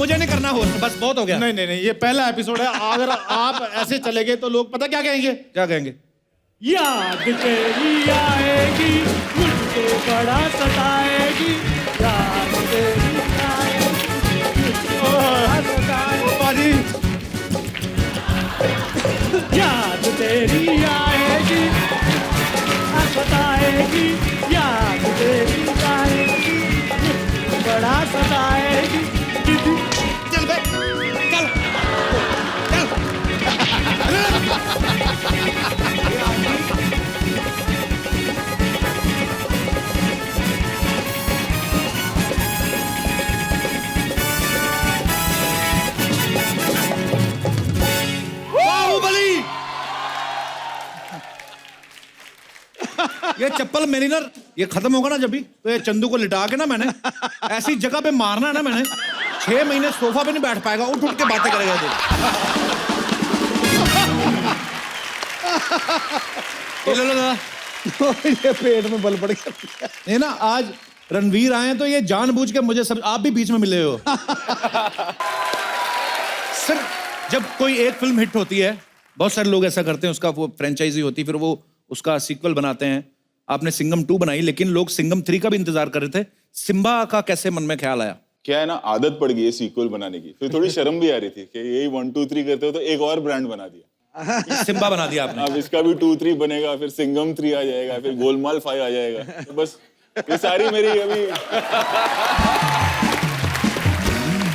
मुझे नहीं करना होस्ट, बस बहुत हो गया। नहीं नहीं नहीं, ये पहला एपिसोड है। अगर आप ऐसे चले गए तो लोग पता क्या कहेंगे? क्या कहेंगे? याद तेरी आएगी, मुझको बड़ा सताएगी, याद तेरी आएगी, मुझको बड़ा सताएगी। पाजी याद तेरी आएगी, सताएगी, याद तेरी आएगी, मुझको बड़ा सताएगी। चल बे, चल बाहुबली। ये चप्पल मेरिनर ये खत्म होगा ना जब भी, तो ये चंदू को लिटा के ना मैंने ऐसी जगह पे मारना है ना मैंने, 6 महीने सोफा पे नहीं बैठ पाएगा, उठ उठ के बातें करेगा। देख ले लो दादा, ये पेट में बल पड़ गया। ये ना आज रणवीर आए हैं तो ये जानबूझ के मुझे सब, आप भी बीच में मिले हो। सर जब कोई एक फिल्म हिट होती है, बहुत सारे लोग ऐसा करते हैं, उसका वो फ्रेंचाइजी होती है, फिर वो उसका सीक्वल बनाते हैं। आपने सिंघम 2 बनाई, लेकिन लोग सिंघम 3 का भी इंतजार कर रहे थे। सिम्बा का कैसे मन में ख्याल आया? क्या है ना, आदत पड़ गई है सीक्वल बनाने की, फिर थोड़ी शर्म भी आ रही थी कि यही 1 2 3 करते हो, तो एक और ब्रांड बना दिया। सिम्बा बना दिया आपने। अब इसका भी 2 3 बनेगा, फिर सिंघम 3 आ जाएगा, फिर गोलमाल 5 आ जाएगा। तो बस ये सारी मेरी अभी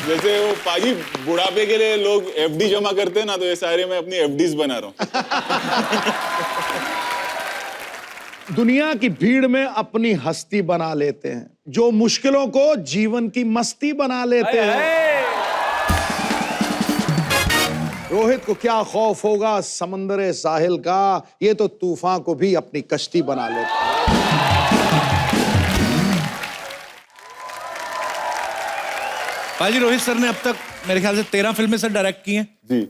जैसे वो पाजी बुढ़ापे के लिए लोग एफडी जमा करते हैं ना, तो ये सारे मैं अपनी एफडीज बना रहा हूँ। दुनिया की भीड़ में अपनी हस्ती बना लेते हैं, जो मुश्किलों को जीवन की मस्ती बना लेते हैं। रोहित को क्या खौफ होगा समंदर साहिल का, ये तो तूफान को भी अपनी कश्ती बना लेता है। पाजी रोहित सर ने अब तक मेरे ख्याल से 13 फिल्में सर डायरेक्ट की हैं। जी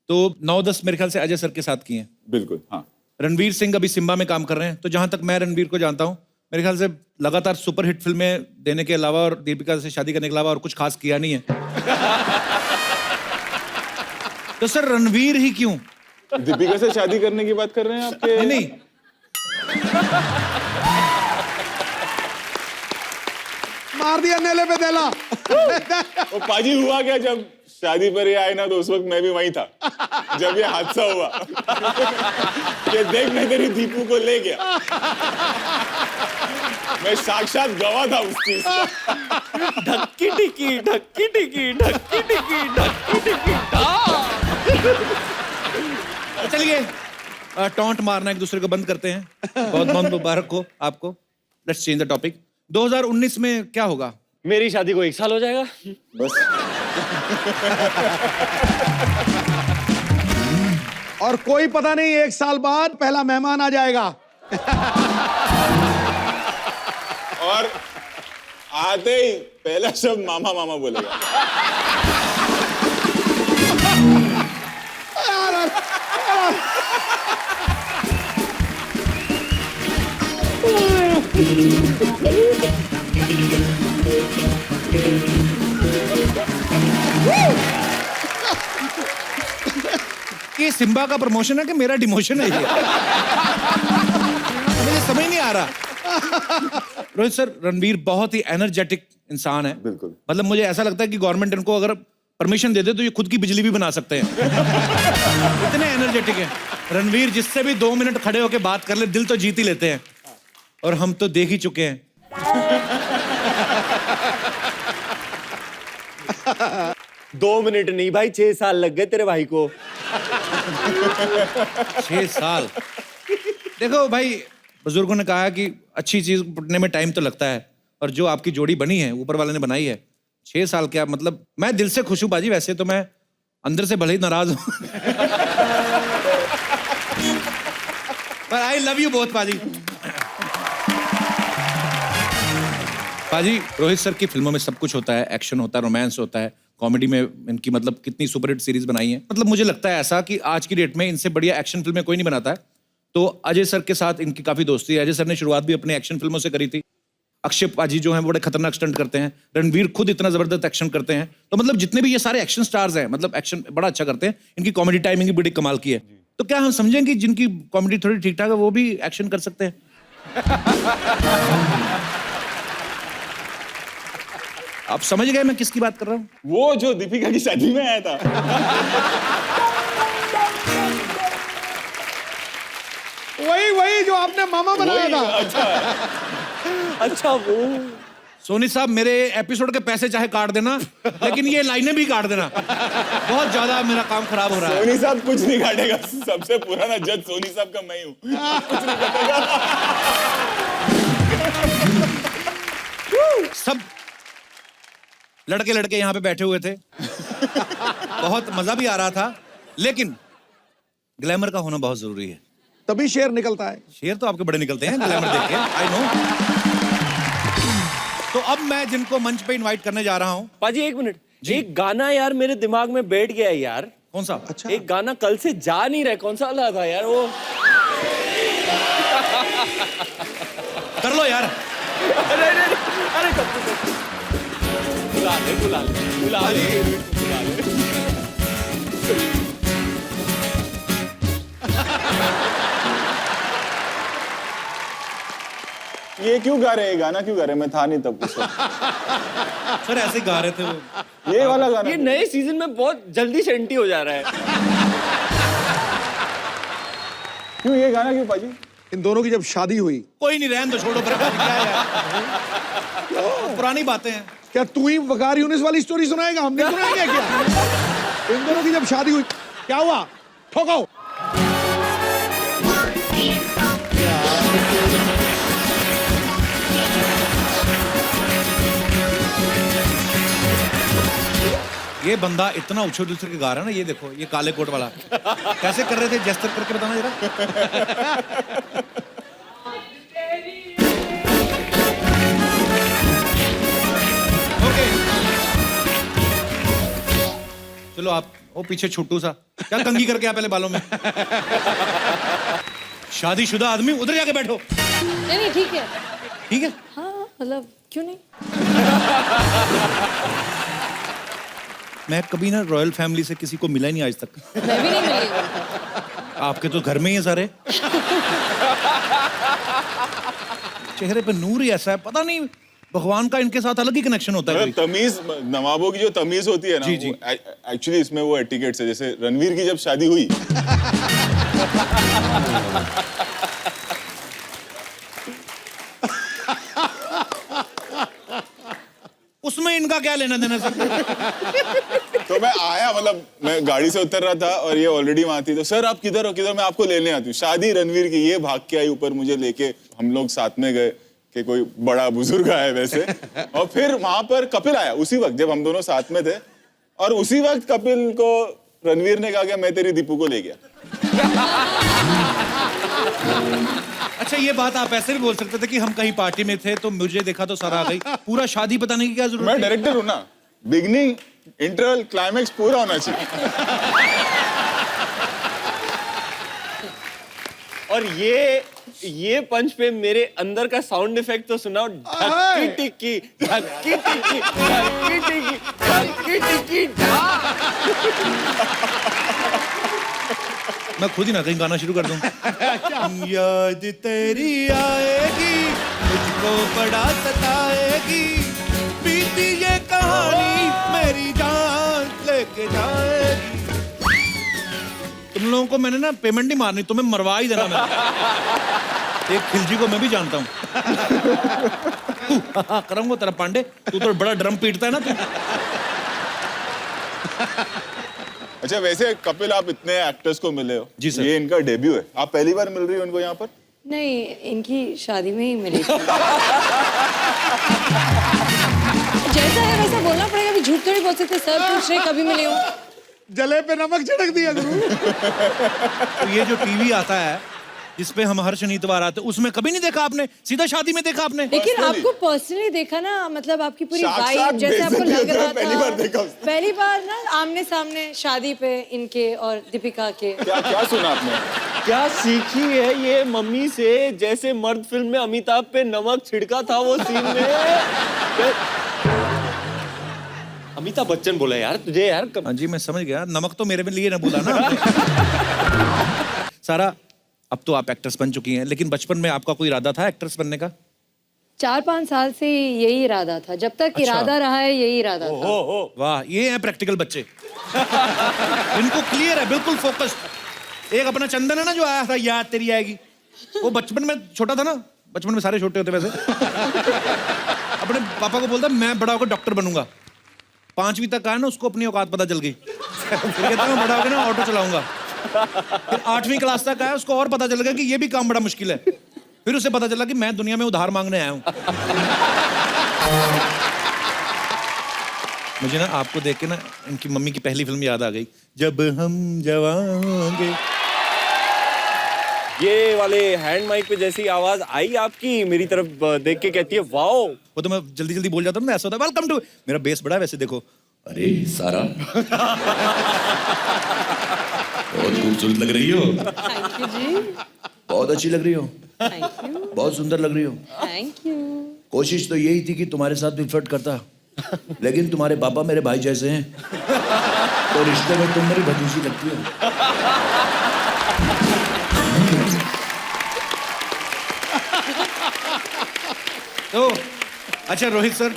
तो 9-10 मेरे ख्याल से अजय सर के साथ की हैं। बिल्कुल, हाँ। रणवीर सिंह अभी सिम्बा में काम कर रहे हैं, तो जहां तक मैं रणवीर को जानता हूं, मेरे ख्याल से लगातार सुपरहिट फिल्में देने के अलावा और दीपिका से शादी करने के अलावा और कुछ खास किया नहीं है। तो सर रणवीर ही क्यों? दीपिका से शादी करने की बात कर रहे हैं आपके? नहीं मार दिया नेले पे देला। वो पाजी हुआ क्या, जब शादी पर ये आए ना, तो उस वक्त मैं भी वहीं था जब ये हादसा हुआ। ये देख, मैं तेरी दीपू को ले गया, मैं साक्षात गवाह था उस चीज का। ढक्की टिकी, ढक्की टिकी, ढक्की टिकी, ढक्की टिकी। चलिए टॉन्ट मारना एक दूसरे को बंद करते हैं। बहुत बहुत मुबारक हो आपको। Let's change the topic. 2019 में क्या होगा? मेरी शादी को 1 साल हो जाएगा। बस और कोई पता नहीं 1 साल बाद पहला मेहमान आ जाएगा। और आते ही पहला शब्द मामा मामा बोलेगा। ये सिम्बा का प्रमोशन है कि मेरा डिमोशन है ये? मुझे समझ नहीं आ रहा। रोहित सर, रणवीर बहुत ही एनर्जेटिक इंसान है। बिल्कुल। मतलब मुझे ऐसा लगता है कि गवर्नमेंट इनको अगर परमिशन दे दे तो ये खुद की बिजली भी बना सकते हैं। इतने एनर्जेटिक है रणवीर। जिससे भी 2 मिनट खड़े होके बात कर ले, दिल तो जीत ही लेते हैं। और हम तो देख ही चुके हैं। 2 मिनट नहीं भाई, 6 साल लग गए तेरे भाई को। 6 साल। देखो भाई, बुजुर्गों ने कहा कि अच्छी चीज पढ़ने में टाइम तो लगता है, और जो आपकी जोड़ी बनी है ऊपर वाले ने बनाई है, 6 साल क्या मतलब। मैं दिल से खुश हूं बाजी, वैसे तो मैं अंदर से भले ही नाराज हूं। पर आई लव यू बहुत पाजी। पाजी, रोहित सर की फिल्मों में सब कुछ होता है, एक्शन होता है, रोमांस होता है, कॉमेडी में इनकी मतलब कितनी सुपरहिट सीरीज बनाई है। मतलब मुझे लगता है ऐसा कि आज की डेट में इनसे बढ़िया एक्शन फिल्में कोई नहीं बनाता है। तो अजय सर के साथ इनकी काफी दोस्ती है। अजय सर ने शुरुआत भी अपने एक्शन फिल्मों से करी थी। अक्षय पाजी जो हैं बड़े खतरनाक स्टंट करते हैं, रणवीर खुद इतना जबरदस्त एक्शन करते हैं, तो मतलब जितने भी ये सारे एक्शन स्टार्स हैं मतलब एक्शन बड़ा अच्छा करते हैं, इनकी कॉमेडी टाइमिंग भी बड़ी कमाल की है। तो क्या हम समझें कि जिनकी कॉमेडी थोड़ी ठीक ठाक है वो भी एक्शन कर सकते हैं? आप समझ गए मैं किसकी बात कर रहा हूँ? वो जो दीपिका की शादी में आया था। वही जो आपने मामा बनाया वही, था। अच्छा वो सोनी साहब मेरे एपिसोड के पैसे चाहे काट देना, लेकिन ये लाइनें भी काट देना, बहुत ज्यादा मेरा काम खराब हो रहा है। सोनी साहब कुछ नहीं काटेगा, सबसे पुराना जज सोनी साहब का मैं हूँ, कुछ नहीं काटेगा। सब लड़के यहाँ पे बैठे हुए थे, बहुत मजा भी आ रहा था, लेकिन ग्लैमर का होना बहुत जरूरी है। तभी शेर निकलता है। शेर तो आपके बड़े निकलते हैं ग्लैमर देख के, आई नो। तो अब मैं जिनको मंच पे इनवाइट करने जा रहा हूँ। पाजी एक मिनट, एक गाना यार मेरे दिमाग में बैठ गया है यार। कौन सा? अच्छा, एक गाना कल से जा नहीं रहा, कौन सा वाला था यार वो? कर लो यार। अरे कब तक बुला ले। ये क्यों गा रहे हैं, गाना क्यों गा रहे हैं? मैं था नहीं तब उस वक्त। सर ऐसे गा रहे थे वो। ये वाला गाना ये नए सीजन में बहुत जल्दी सेंटी हो जा रहा है। क्यों, ये गाना क्यों पाजी? इन दोनों की जब शादी हुई, कोई नहीं, रहन दो, छोड़ो, क्या है पुरानी बातें हैं। क्या तू ही वकार यूनिस वाली स्टोरी सुनाएगा? हम नहीं सुनाएंगे क्या? इन दोनों की जब शादी हुई क्या हुआ? ठोको। ये बंदा इतना उछल उछल के गा रहा है ना, ये देखो, ये काले कोट वाला कैसे कर रहे थे, जेस्चर करके बताना जरा। ओके, चलो आप वो पीछे छुट्टू सा क्या कंघी करके आ पहले बालों में। शादीशुदा आदमी उधर जाके बैठो। नहीं ठीक है। ठीक है, हाँ मतलब क्यों नहीं। मैं कभी ना रॉयल फैमिली से किसी को मिला ही नहीं आज तक। मैं भी नहीं मिली। आपके तो घर में ही है सारे। चेहरे पे नूर ही ऐसा है, पता नहीं भगवान का इनके साथ अलग ही कनेक्शन होता है। मतलब तमीज, नवाबों की जो तमीज होती है ना, जी, जी। एक्चुअली इसमें वो एटिकेट्स है। जैसे रणवीर की जब शादी हुई उसमें इनका क्या लेना देना सर? तो मैं आया, मतलब मैं गाड़ी से उतर रहा था और ये ऑलरेडी वहां थी। तो सर आप किधर हो, किधर? मैं आपको लेने आती हूँ। शादी रणवीर की, ये भाग के आई ऊपर मुझे लेके, हम लोग साथ में गए कि कोई बड़ा बुजुर्ग आया वैसे। और फिर वहां पर कपिल आया उसी वक्त जब हम दोनों साथ में थे, और उसी वक्त कपिल को रणवीर ने कहा कि मैं तेरी दीपू को ले गया। अच्छा, ये बात आप ऐसे भी बोल सकते थे कि हम कहीं पार्टी में थे तो मुझे देखा तो सारा आ गई। पूरा शादी बताने की क्या जरूरत मैं है? डायरेक्टर हूं ना, बिगनिंग, इंटरवल, क्लाइमैक्स पूरा होना चाहिए। और ये पंच पे मेरे अंदर का साउंड इफेक्ट तो सुनाओ। ढक्की टिक्की, ढक्की टिक्की, ढक्की टिक्की, ढक्की टिक्की, मैं खुद ही ना कहीं गाना शुरू कर दूं। याद तेरी आएगी, मुझको बड़ा सताएगी, बीती ये कहानी मेरी जान लेके जाएगी। तुम लोगों को मैंने ना पेमेंट नहीं मारनी, तुम्हें मरवा ही देना मैंने। एक खिलजी को मैं भी जानता हूँ। करूंगा तेरा पांडे, तू तो बड़ा ड्रम पीटता है ना तू। अच्छा, वैसे कपिल आप इतने एक्टर्स को मिले हो। जी सर। ये इनका डेब्यू है, आप पहली बार मिल रही हो इनको यहाँ पर? नहीं, इनकी शादी में ही मिली थी। जैसा है वैसा बोलना पड़ेगा, अभी झूठ थोड़ी बोल सकते। सर पूछ रहे कभी मिले हो। जले पे नमक छिड़क दिया गुरु। तो ये जो टीवी आता है जिसपे हम हर शनिवार आते, उसमें कभी नहीं देखा आपने? सीधा शादी में देखा आपने? लेकिन Personally? आपको पर्सनली देखा ना, मतलब आपकी पूरी साथ वाइब साथ जैसे आपको बेइज्जती लग होता है, रहा पहली बार देखा था उसने। पहली बार ना आमने सामने शादी पे इनके और दीपिका के। क्या क्या सुना आपने? क्या सीखी है ये मम्मी से, जैसे मर्द फिल्म में अमिताभ पे नमक छिड़का था वो सीन में। अमिताभ बच्चन बोला यार तुझे यार। हाँ जी, मैं समझ गया, नमक तो मेरे में लिए ना बोला ना आपने। सारा, अब तो आप एक्ट्रेस बन चुकी हैं, लेकिन बचपन में आपका कोई इरादा था एक्ट्रेस बनने का? 4-5 साल से यही इरादा था, जब तक इरादा रहा है यही इरादा था। वाह, ये हैं प्रैक्टिकल बच्चे। इनको क्लियर है, बिल्कुल फोकस्ड। एक अपना चंदन है ना जो आया था, याद तेरी आएगी, वो बचपन में छोटा था ना, बचपन में सारे छोटे होते वैसे। अपने पापा को बोलता मैं बड़ा होकर डॉक्टर बनूंगा। 5वीं तक आया ना, उसको अपनी औकात पता चल गई। फिर कहता मैं बड़ा होकर ना ऑटो चलाऊंगा। फिर 8वीं क्लास तक आया, उसको और पता चल गया कि ये भी काम बड़ा मुश्किल है। फिर उसे पता चला कि मैं दुनिया में उधार मांगने आया हूं। मुझे ना आपको देख के ना इनकी मम्मी की पहली फिल्म याद आ गई, जब हम जवान होंगे। ये वाले हैंड माइक पे जैसी आवाज आई आपकी, मेरी तरफ देख के कहती है वाओ। वो तो मैं जल्दी जल्दी बोल जाता हूँ ना, ऐसा होता है वेलकम टू, मेरा बेस बड़ा है वैसे देखो। अरे सारा, बहुत खूबसूरत लग रही हो, थैंक यू जी, बहुत अच्छी लग रही हो, थैंक यू, बहुत सुंदर लग रही हो। Thank you. कोशिश तो यही थी कि तुम्हारे साथ भी फ्लर्ट करता, लेकिन तुम्हारे पापा मेरे भाई जैसे हैं, तो रिश्ते में तुम मेरी भतीजी लगती हो। तो अच्छा रोहित सर,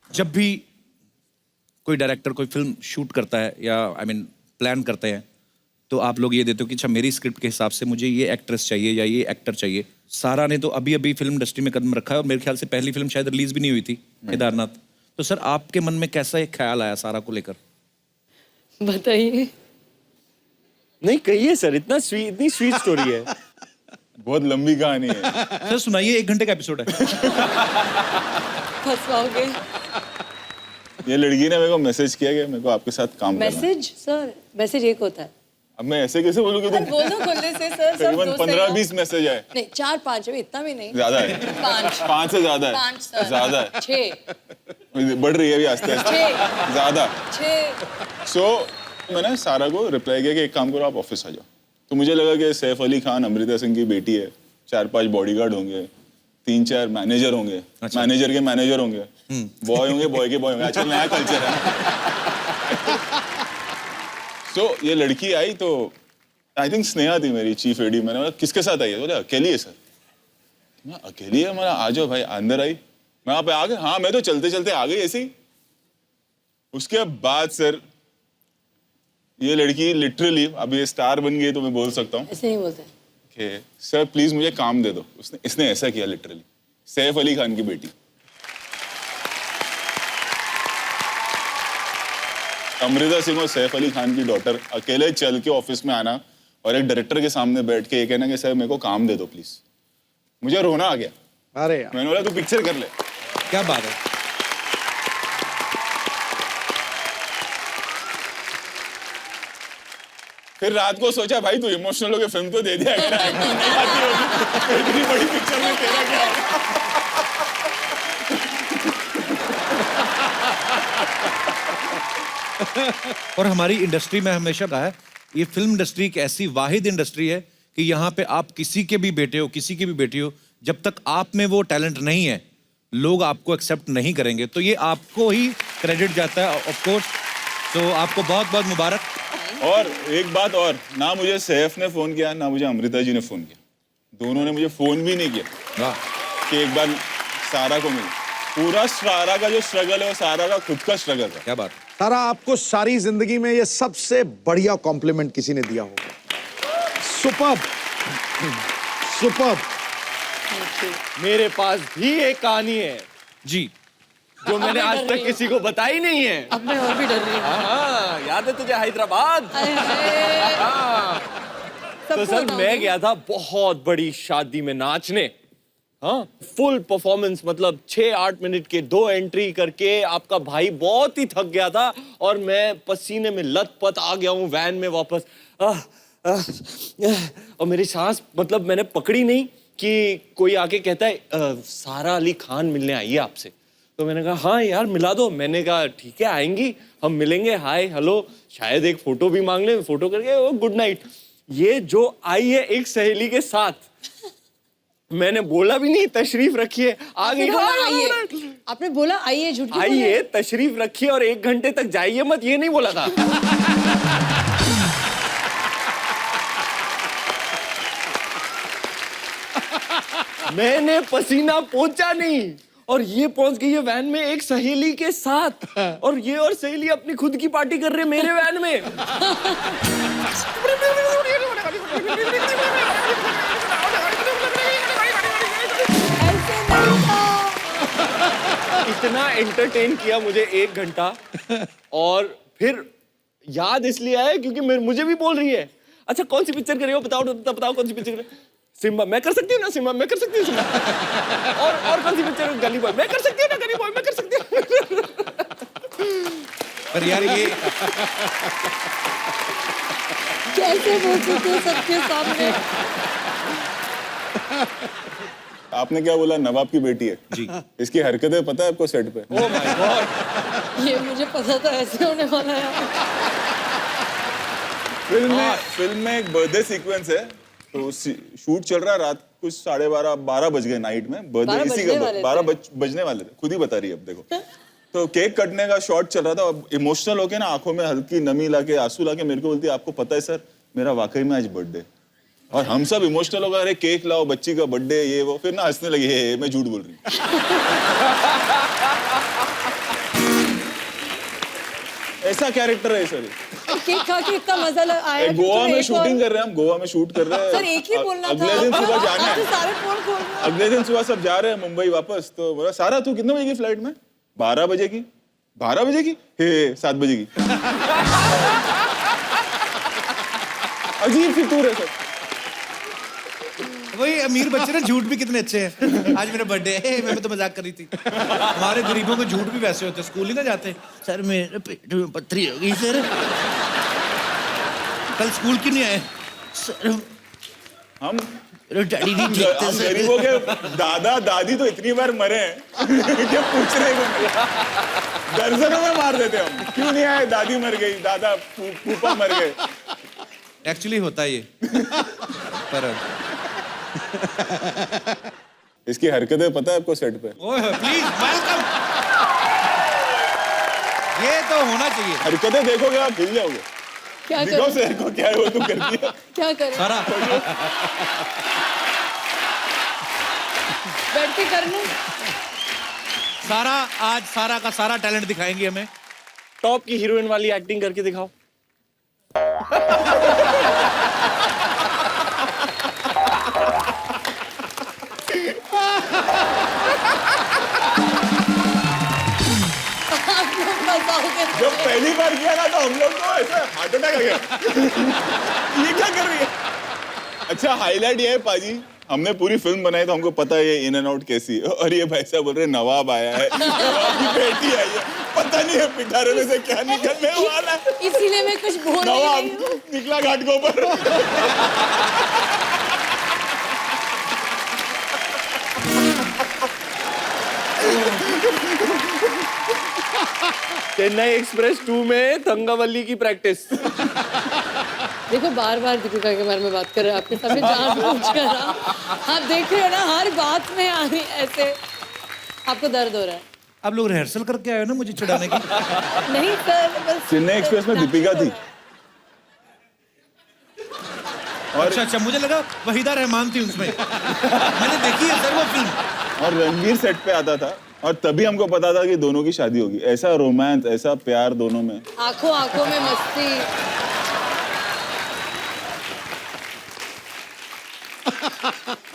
जब भी कोई डायरेक्टर कोई फिल्म शूट करता है या प्लान करते हैं, तो आप लोग ये देते हो कि अच्छा मेरी स्क्रिप्ट के हिसाब से मुझे ये एक्ट्रेस चाहिए या ये एक्टर चाहिए। सारा ने तो अभी अभी फिल्म इंडस्ट्री में कदम रखा है और मेरे ख्याल से पहली फिल्म शायद रिलीज भी नहीं हुई थी, केदारनाथ। तो सर आपके मन में कैसा एक ख्याल आया सारा को लेकर? बताइए। नहीं कहिए सर, इतनी स्वीट स्टोरी है। बहुत लंबी कहानी है। सर सुनाइए, 1 घंटे का एपिसोड है। फंसवाओगे। ये लड़की ने मेरे को मैसेज किया कि मेरे को आपके साथ काम करना है। मैसेज सर, मैसेज एक होता है। अब मैं ऐसे कैसे बोलूँ कि तुम बोल दो खुले से सर, सब करीबन दोस्त हैं 15-20 मैसेज है। नहीं 4-5 है, इतना भी नहीं। ज्यादा है। 5 से ज्यादा है। 5 सर। ज्यादा है। 6 बढ़ रही है अभी आस्ते आस्ते। 6 ज्यादा। 6 सो मैंने सारा को रिप्लाई किया कि एक काम करो, आप ऑफिस आ जाओ। तो मुझे लगा कि सैफ अली खान अमृता सिंह की बेटी है, 4-5 बॉडीगार्ड होंगे, 3-4 मैनेजर होंगे, मैनेजर के मैनेजर होंगे, बॉय होंगे, बॉय के बॉय होंगे। आजकल नया कल्चर है। तो ये लड़की आई तो आई थिंक स्नेहा थी मेरी चीफ एडी। मैंने बोला किसके साथ आई है? बोला अकेली है सर। मैं अकेली है? मैं आ जाओ भाई। अंदर आई, मैं वहां पे आ गया। हाँ मैं तो चलते चलते आ गई ऐसी। उसके बाद सर ये लड़की लिटरली, अब ये स्टार बन गई है तो मैं बोल सकता हूँ ऐसे नहीं बोलते। कि सर प्लीज मुझे काम दे दो। इसने ऐसा किया लिटरली। सैफ अली खान की बेटी, अमृता सिंह और सैफ अली खान की डॉटर, अकेले चल के ऑफिस में आना और एक डायरेक्टर के सामने बैठ के ये कहना कि सर मेरे को काम दे दो प्लीज। मुझे रोना आ गया। अरे यार, मैंने बोला तू पिक्चर कर ले। क्या बात है। फिर रात को सोचा भाई तू इमोशनल होकर फिल्म तो दे दिया, अगर एक्टिंग नहीं आती होगी तो इतनी बड़ी पिक्चर में तेरा क्या होगा? और हमारी इंडस्ट्री में हमेशा कहा है, ये फिल्म इंडस्ट्री एक ऐसी वाहिद इंडस्ट्री है कि यहाँ पे आप किसी के भी बेटे हो, किसी की भी बेटी हो, जब तक आप में वो टैलेंट नहीं है, लोग आपको एक्सेप्ट नहीं करेंगे। तो ये आपको ही क्रेडिट जाता है ऑफ कोर्स। तो आपको बहुत बहुत मुबारक। और एक बात और, ना मुझे सैफ ने फोन किया ना मुझे अमृता जी ने फोन किया। दोनों ने मुझे फोन भी नहीं किया वाह। कि एक बार सारा को मिले। पूरा सारा का जो स्ट्रगल है वो सारा का खुद का स्ट्रगल है। क्या बात। सारा आपको सारी जिंदगी में ये सबसे बढ़िया कॉम्प्लीमेंट किसी ने दिया होगा। Superb, superb. मेरे पास भी एक कहानी है जी, जो मैंने आज तक किसी को बताई नहीं है। अब मैं और भी डर रही हूँ। हाँ, याद है तुझे हैदराबाद? हाय, हाय। हाँ। तो सबको सर बताओ। मैं गया था बहुत बड़ी शादी में नाचने। हाँ, फुल परफॉर्मेंस, मतलब 6-8 मिनट के 2 एंट्री करके आपका भाई बहुत ही थक गया था और मैं पसीने में लथपथ आ गया हूँ वैन में वापस। और मेरी सांस मतलब मैंने पकड़ी नहीं कि कोई आके कहता है सारा अली खान मिलने आई है आपसे। तो मैंने कहा हाँ यार मिला दो। मैंने कहा ठीक है आएंगी, हम मिलेंगे, हाय हेलो, शायद एक फोटो भी मांग ले, फोटो करके वो गुड नाइट। ये जो आई है एक सहेली के साथ, मैंने बोला भी नहीं तशरीफ रखिए, आ गई। आपने बोला आइए, झूठ क्यों बोल रहे आइए हैं? तशरीफ रखिए और 1 घंटे तक जाइए मत, ये नहीं बोला था। मैंने पसीना पोंछा नहीं और ये पहुंच गई है वैन में एक सहेली के साथ, और ये और सहेली अपनी खुद की पार्टी कर रहे हैं मेरे वैन में। ऐसे नहीं था। इतना एंटरटेन किया मुझे 1 घंटा, और फिर याद इसलिए आया क्योंकि मुझे भी बोल रही है अच्छा कौन सी पिक्चर कर रही हो, बताओ कौन सी पिक्चर कर रही हो? सिम्बा मैं कर सकती हूँ ना, सिम्बा मैं कर सकती हूँ सिम्बा। और कौन सी पिक्चर, गली बॉय मैं कर सकती हूँ ना, गली बॉय मैं कर सकती हूँ। पर यार ये कैसे बोल सकते हो सबके सामने? आपने क्या बोला, नवाब की बेटी है जी। इसकी हरकतें पता है आपको सेट पे? ओह माय गॉड, ये मुझे पता था ऐसे होने वाला है। फिल्म में एक बर्थडे सीक्वेंस है, तो शूट चल रहा है, रात कुछ 12:30 बज गए नाइट में, बर्थडे इसी का 12 बजने वाले थे, खुद ही बता रही है अब देखो। तो केक कटने का शॉट चल रहा था, अब इमोशनल होके ना आंखों में हल्की नमी लाके आंसू लाके मेरे को बोलती है आपको पता है सर मेरा वाकई में आज बर्थडे। और हम सब इमोशनल हो गए, अरे केक लाओ बच्ची का बर्थडे ये वो, फिर ना हंसने लगी, हे मैं झूठ बोल रही हूँ। ऐसा कैरेक्टर है सर। केक खा के इतना मजा आया। गोवा तो में एक शूटिंग कर रहे हैं हम, गोवा में शूट कर रहे हैं। सर एक ही बोलना था। अगले दिन सुबह जाना आप तो है, सारे फोन खोल रहे हो। अगले दिन सुबह सब जा रहे हैं मुंबई वापस। तो बोला सारा तू कितने बजे की फ्लाइट में? 12 बजे की। 12 बजे की? हे 7 बजे की। अजीब फितूर है सर। वही अमीर बच्चे ना झूठ भी कितने अच्छे हैं। आज मेरा बर्थडे है, मैं तो मजाक कर रही थी। हमारे गरीबों के झूठ भी वैसे होते हैं, स्कूल ही ना जाते सर मेरे पेट में पथरी हो गई सर, कल स्कूल क्यों नहीं आए सर, हम डैडी नहीं ठीक थे हम सर। गरीबों के दादा दादी तो इतनी बार मरे हैं कि पूछने को नहीं। दर्जनों में मार देते हम, क्यों नहीं आए, दादी मर गई, दादा फूफा मर गए। एक्चुअली होता है ये। पर इसकी हरकतें पता है आपको सेट पे? ओए प्लीज वेलकम, ये तो होना चाहिए। हरकतें देखोगे आप हिल जाओगे। क्या दिखाओ करूं? सर को क्या है वो तुम करती है। क्या करूं? सारा बैठ के कर लूं? सारा आज सारा का सारा टैलेंट दिखाएंगे हमें। टॉप की हीरोइन वाली एक्टिंग करके दिखाओ। आप लोग बताओगे। जब पहली बार किया ना तो हम लोग को ऐसा हार्ट अटैक आ गया। ये क्या कर रही है? अच्छा हाईलाइट ये है पाजी, हमने पूरी फिल्म बनाई तो हमको पता है ये इन एंड आउट कैसी है, और ये भाई साहब बोल रहे नवाब आया है, नवाब की बेटी आई है, पता नहीं है पिटारे में से क्या निकलने वाला है। इसीलिए मैं कुछ बोल नहीं रही हूँ। नवाब निकला घाट के ऊपर। चेन्नई एक्सप्रेस 2 में थंगावल्ली की प्रैक्टिस। देखो बार बार दीपिका के बारे में बात कर रहे हैं आपके सामने, जानबूझ कर आप देख रहे हो ना, हर बात में आ रही ऐसे। आपको दर्द हो रहा है? आप लोग रिहर्सल करके आए हो ना मुझे चिढ़ाने की। नहीं सर, बस चेन्नई एक्सप्रेस में दीपिका थी। अच्छा अच्छा, मुझे लगा वहीदा रहमान थी उसमें। मैंने देखी है सर वो फिल्म। और रणवीर सेट पे आता था और तभी हमको पता था कि दोनों की शादी होगी। ऐसा रोमांस, ऐसा प्यार दोनों में। आंखों आंखों में मस्ती।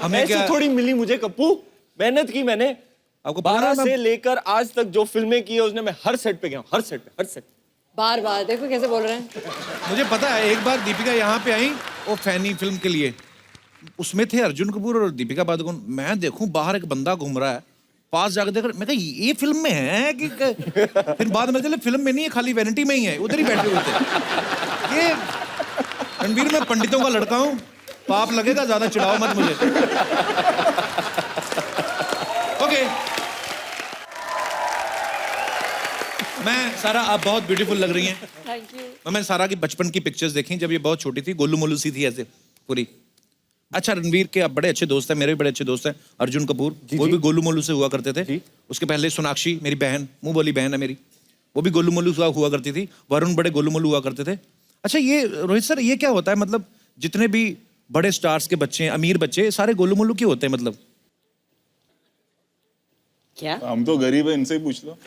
हमें ऐसे क्या थोड़ी मिली मुझे कप्पू, मेहनत की मैंने। आपको पता 12 है से लेकर आज तक जो फिल्में की है उसने, मैं हर सेट पे गया हूँ, हर सेट पे, हर सेट। बार बार देखो कैसे बोल रहे हैं। मुझे पता है एक बार दीपिका यहाँ पे आई वो फैनी फिल्म के लिए, उसमें थे अर्जुन कपूर और दीपिका पादुकोण। मैं देखूं बाहर एक बंदा घूम रहा है, पास जाकर देख रहा, मैं कहा ये फिल्म में है कि फिर बाद में चले फिल्म में नहीं है, खाली वैनिटी में ही है, उधर ही बैठे हुए थे। ये रणवीर मैं पंडितों का लड़का हूँ, पाप लगेगा, ज्यादा चिढ़ाओ मत मुझे। ओके मैं सारा, आप बहुत ब्यूटीफुल लग रही हैं। Thank you. मैंने सारा की बचपन की पिक्चर्स देखी जब ये बहुत छोटी थी, गोलू मोलू सी थी ऐसे पूरी। अच्छा रणवीर के आप बड़े अच्छे दोस्त हैं, मेरे भी बड़े अच्छे दोस्त हैं, अर्जुन कपूर, वो भी गोलू मोलू से हुआ करते थे। उसके पहले सोनाक्षी मेरी बहन, मुंह बोली बहन है मेरी, वो भी गोलू मोलू हुआ करती थी। वरुण बड़े गोलू मोलू हुआ करते थे। अच्छा ये रोहित सर, ये क्या होता है, मतलब जितने भी बड़े स्टार्स के बच्चे हैं, अमीर बच्चे, सारे गोलू मोलू क्यों होते हैं मतलब? क्या? हम तो गरीब है, इनसे ही पूछ लो।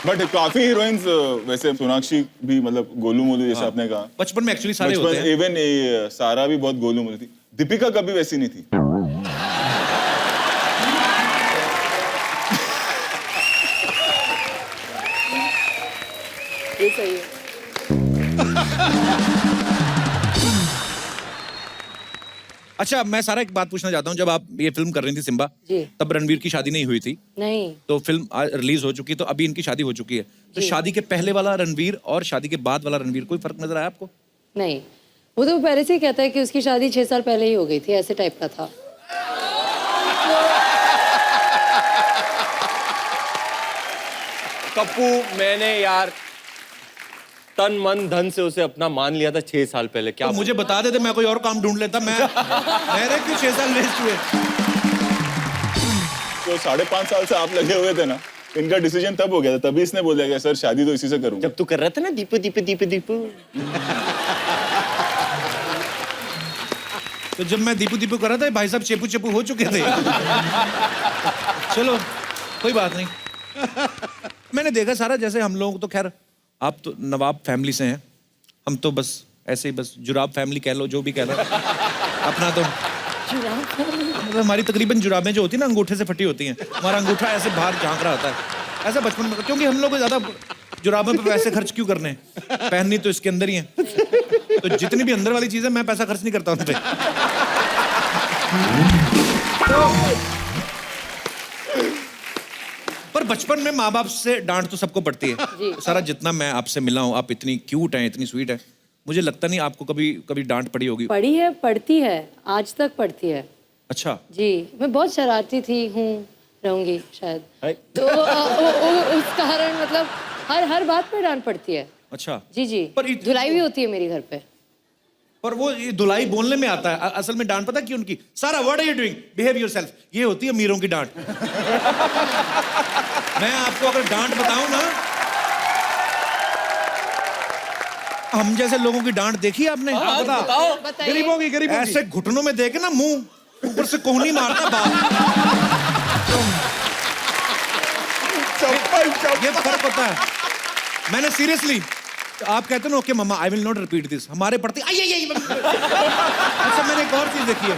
बट काफी हीरोइंस, वैसे सोनाक्षी भी मतलब गोलू मोलू जैसे आपने कहा, बचपन में एक्चुअली सारे होते हैं। इवन सारा भी बहुत गोलू मोलू थी। दीपिका कभी वैसी नहीं थी। ये सही है। अच्छा मैं सारा एक बात पूछना चाहता हूँ, जब आप ये फिल्म कर रही थी सिम्बा, जी। तब रणवीर की शादी नहीं हुई थी, नहीं। तो फिल्म रिलीज हो चुकी, तो अभी इनकी शादी हो चुकी है, तो शादी के पहले वाला रणवीर और शादी के बाद वाला रणवीर, कोई फर्क नजर आया आपको? नहीं, वो तो पहले से ही कहता है कि उसकी शादी 6 साल पहले ही हो गई थी, ऐसे टाइप का था। कप्पू, मैंने यार तन मन धन से उसे अपना मान लिया था 6 साल पहले। क्या तो मुझे बता देते, मैं कोई और काम ढूंढ लेता। मेरे क्यों 6 साल वेस्ट हुए? तो 5.5 साल से आप लगे हुए थे ना, इनका डिसीजन तब हो गया था, तभी इसने बोला कि सर शादी तो इसी से करूंगा। जब तू कर रहा था ना दीपू दीपू दीपू दीपू, तो जब मैं दीपू दीपू कर रहा था, भाई साहब चेपू चेपू हो चुके थे। चलो कोई बात नहीं। मैंने देखा सारा, जैसे हम लोग तो खैर, आप तो नवाब फैमिली से हैं, हम तो बस ऐसे ही बस जुराब फैमिली कह लो, जो भी कह लो। अपना तो मतलब हमारी तकरीबन जुराबें जो होती हैं ना, अंगूठे से फटी होती हैं, हमारा अंगूठा ऐसे बाहर झांक रहा होता है, ऐसा बचपन में, क्योंकि हम लोग ज्यादा जुराबों पे पैसे खर्च क्यों करने हैं, पहननी तो इसके अंदर ही है, तो जितनी भी अंदर वाली चीजें मैं पैसा खर्च नहीं करता उन पे। पर बचपन में माँ बाप से डांट तो सबको पड़ती है। सारा जितना मैं आपसे मिला हूँ, आप इतनी क्यूट हैं, इतनी स्वीट है, मुझे लगता नहीं आपको कभी कभी डांट पड़ी होगी। पढ़ी है, पढ़ती है, आज तक पढ़ती है। अच्छा। जी, मैं बहुत शरारती थी, हूँ, रहूंगी शायद, तो उस कारण मतलब हर बात पे डांट पड़ती है। अच्छा। जी जी, पर धुलाई भी होती है मेरी घर पे। पर वो ये धुलाई बोलने में आता है, असल में डांट पता क्यों उनकी? सारा what are you doing, behave yourself, ये होती है मीरों की डांट। मैं आपको अगर डांट बताऊं ना, हम जैसे लोगों की डांट देखी आपने? बताओ। बताइए। गरीबों की ऐसे घुटनों में देके ना, मुंह ऊपर से कोहनी मारता बाप। ये फर्क होता है। मैंने सीरियसली, आप कहते ना okay mamma I will not repeat this, हमारे पढ़ते आई। अच्छा मैंने एक और चीज देखी है,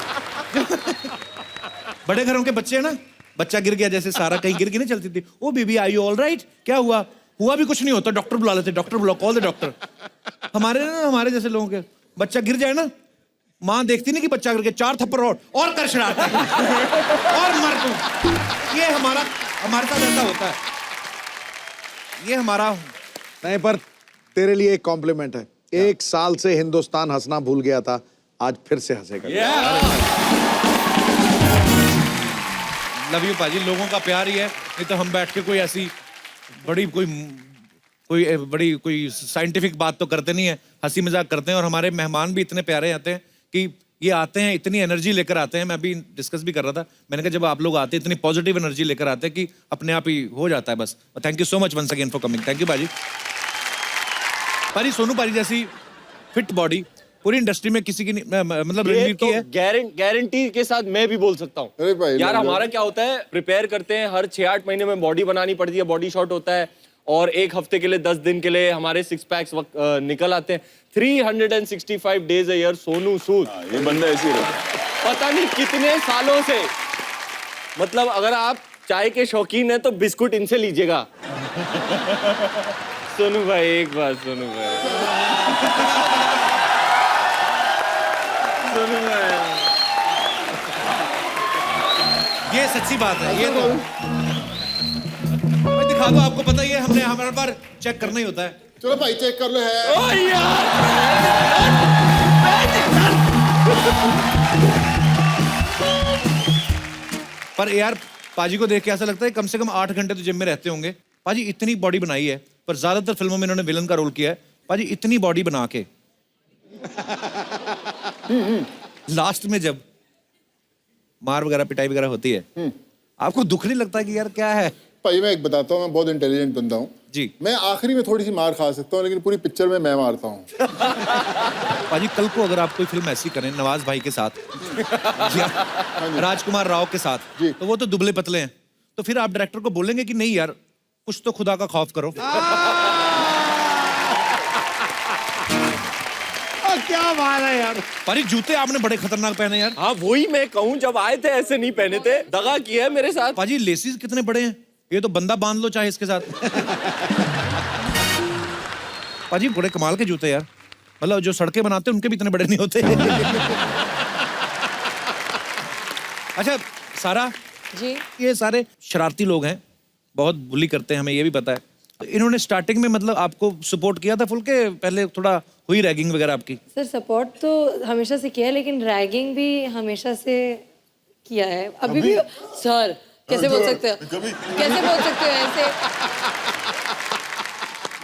बड़े घरों के बच्चे हैं ना, बच्चा गिर गया, जैसे सारा कहीं गिर नहीं चलती थी, oh baby are you all right, क्या हुआ? हुआ भी कुछ नहीं होता, डॉक्टर बुला लेते, डॉक्टर बुलाओ, कॉल द डॉक्टर। हमारे जैसे लोगों के बच्चा गिर जाए ना, माँ देखती नहीं कि बच्चा गिर गया, 4 थप्पड़ और कर शरारत और मर तू। ये हमारे साथ ऐसा होता है, ये हमारा। नहीं, पर तेरे लिए एक कॉम्प्लीमेंट है, 1 साल से हिंदुस्तान हंसना भूल गया था, आज फिर से हंसेगा। लव यू पाजी, लोगों का प्यार ही है, नहीं तो हम बैठ के कोई ऐसी बड़ी कोई साइंटिफिक बात तो करते नहीं है, हंसी मजाक करते हैं। और हमारे मेहमान भी इतने प्यारे आते हैं कि ये आते हैं, इतनी एनर्जी लेकर आते हैं। मैं अभी डिस्कस भी कर रहा था, मैंने कहा जब आप लोग आते हैं इतनी पॉजिटिव एनर्जी लेकर आते हैं कि अपने आप ही हो जाता है बस। Thank you so much once again for coming. Thank you पाजी। पाजी, सोनू पाजी जैसी फिट बॉडी पूरी इंडस्ट्री में किसी की नहीं, मतलब रणवीर की है। गारंटी के साथ मैं भी बोल सकता अरे भाई, हूँ यार। लोग- हमारा क्या होता है, प्रिपेयर करते हैं, हर 6-8 महीने में बॉडी बनानी पड़ती है, बॉडी शॉट होता है, और 1 हफ्ते के लिए 10 दिन के लिए हमारे 6 पैक्स निकल आते हैं। 365 days a year Sonu Sood, ये बंदा ऐसे ही रहता है। पता नहीं कितने सालों से। मतलब अगर आप चाय के शौकीन हैं तो बिस्कुट इनसे लीजिएगा। सोनू भाई, एक बात सोनू भाई, ये सच्ची बात है, ये तो मैं दिखा दो आपको, पता ही है, हमने हमारे बार चेक करना ही होता है। चलो भाई चेक कर लो है। ओ यार पर यार पाजी को देख के ऐसा लगता है कम से कम 8 घंटे तो जिम में रहते होंगे। पाजी इतनी बॉडी बनाई है, पर ज्यादातर फिल्मों में इन्होंने विलन का रोल किया है। पाजी इतनी बॉडी बना के लास्ट में जब मार वगैरह पिटाई वगैरह होती है, आपको दुख नहीं लगता कि यार क्या है? भाई मैं एक बताता हूँ, मैं बहुत इंटेलिजेंट बंदा हूँ जी। मैं आखिरी में थोड़ी सी मार खा सकता हूँ, लेकिन पूरी पिक्चर में मैं मारता हूँ। पाजी कल को अगर आप कोई फिल्म ऐसी करें नवाज भाई के साथ या राजकुमार राव के साथ, जी। तो वो तो दुबले पतले हैं, तो फिर आप डायरेक्टर को बोलेंगे कि नहीं यार कुछ तो खुदा का खौफ करो। क्या बात है यार। पाजी जूते आपने बड़े खतरनाक पहने यार। हाँ वही मैं कहूँ, जब आए थे ऐसे नहीं पहने थे, दगा किया है मेरे साथ। पाजी लेसिस कितने बड़े हैं, ये तो बंदा बांध लो चाहे इसके साथ। पाजी बड़े कमाल के जूते यार, मतलब जो सड़कें बनाते हैं उनके भी इतने बड़े नहीं होते। अच्छा सारा, जी ये सारे शरारती लोग हैं, बहुत बुली करते हैं, हमें ये भी पता है। तो इन्होंने स्टार्टिंग में मतलब आपको सपोर्ट किया था फुल के? पहले थोड़ा हुई रैगिंग वगैरह आपकी? सर सपोर्ट तो हमेशा से किया है, लेकिन रैगिंग भी हमेशा से किया है। अभी भी सर कैसे बोल सकते हो, कैसे बोल सकते हो ऐसे?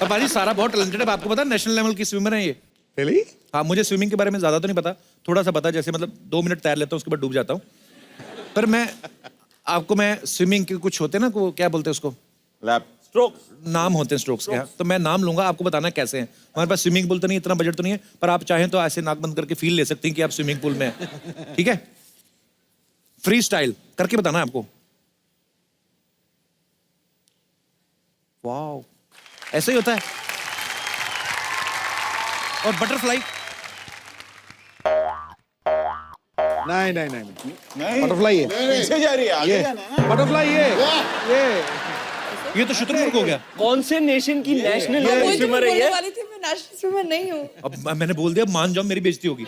और पाजी सारा बहुत टैलेंटेड है, आपको पता है नेशनल लेवल की स्विमर है ये। Really? हाँ मुझे स्विमिंग के बारे में ज्यादा तो नहीं पता, थोड़ा सा पता, जैसे मतलब 2 मिनट तैर लेता हूँ उसके बाद डूब जाता हूँ। पर मैं स्विमिंग के कुछ होते हैं ना, को क्या बोलते हैं उसको, लैप स्ट्रोक। नाम होते हैं स्ट्रोक्स के। हाँ, तो मैं नाम लूंगा, आपको बताना है कैसे हैं। हमारे पास स्विमिंग पूल तो नहीं, इतना बजट तो नहीं है, पर आप चाहें तो ऐसे नाक बंद करके फील ले सकते हैं कि आप स्विमिंग पूल में हैं। ठीक है, फ्री स्टाइल करके बताना है आपको। वाओ, ऐसे ही होता है। और बटरफ्लाई, नहीं नहीं नहीं नहीं बटरफ्लाई है, पीछे जा रही है, आगे जाना है ना। बटरफ्लाई ये ये तो शुतुरमुर्ग हो गया। कौन से नेशन की नेशनल मैं वही तो स्विमर है बोलने ये? वाली थी, मैं नेशनल स्विमर नहीं हूँ। अब मैंने बोल दिया, मान जाओ मेरी बेइज्जती होगी।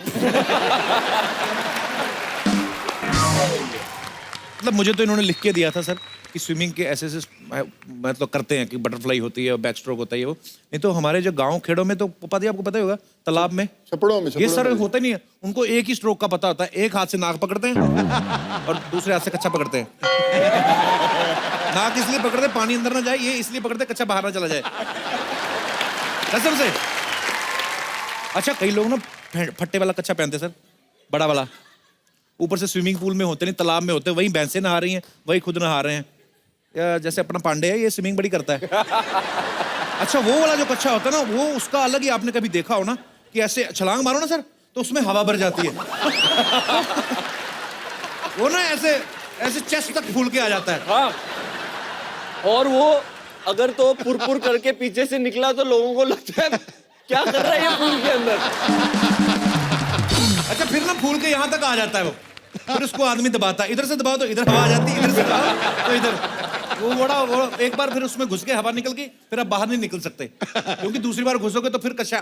मतलब मुझे तो इन्होंने लिख के दिया था सर कि स्विमिंग के ऐसे मतलब करते हैं कि बटरफ्लाई होती है और बैक स्ट्रोक होता है, वो नहीं तो हमारे जो गांव खेड़ों में तो पता ही, आपको पता ही होगा, तालाब में छपड़ों में ये सर होता नहीं है। उनको एक ही स्ट्रोक का पता होता है, एक हाथ से नाक पकड़ते हैं और दूसरे हाथ से कच्चा पकड़ते हैं। नाक इसलिए पकड़ते पानी अंदर ना जाए, ये इसलिए पकड़ते कच्चा बाहर ना चला जाए, कसम से। अच्छा कई लोग ना फट्टे वाला कच्चा पहनते सर, बड़ा वाला, ऊपर से स्विमिंग पूल में होते नहीं, तालाब में होते, वही भैंसे नहा रही हैं, वही खुद नहा रहे हैं। या जैसे अपना पांडे है, ये स्विमिंग बड़ी करता है। अच्छा वो वाला जो कच्चा होता है ना, वो उसका अलग ही, आपने कभी देखा हो ना कि ऐसे छलांग मारो ना सर तो उसमें हवा भर जाती है। वो ना ऐसे ऐसे चेस्ट तक फूल के आ जाता है। हाँ, और वो अगर तो पुरपुर करके पीछे से निकला तो लोगों को लगता है क्या कर रहा है ये पूल के अंदर। अच्छा फिर ना फूल के यहाँ तक आ जाता है वो, फिर उसको आदमी दबाता है, इधर से दबाओ तो इधर हवा आ जाती है, इधर से दबाओ तो इधर। वो एक बार फिर उसमें घुस के हवा निकल गई, फिर आप बाहर नहीं निकल सकते, क्योंकि दूसरी बार घुसोगे तो फिर कच्चा।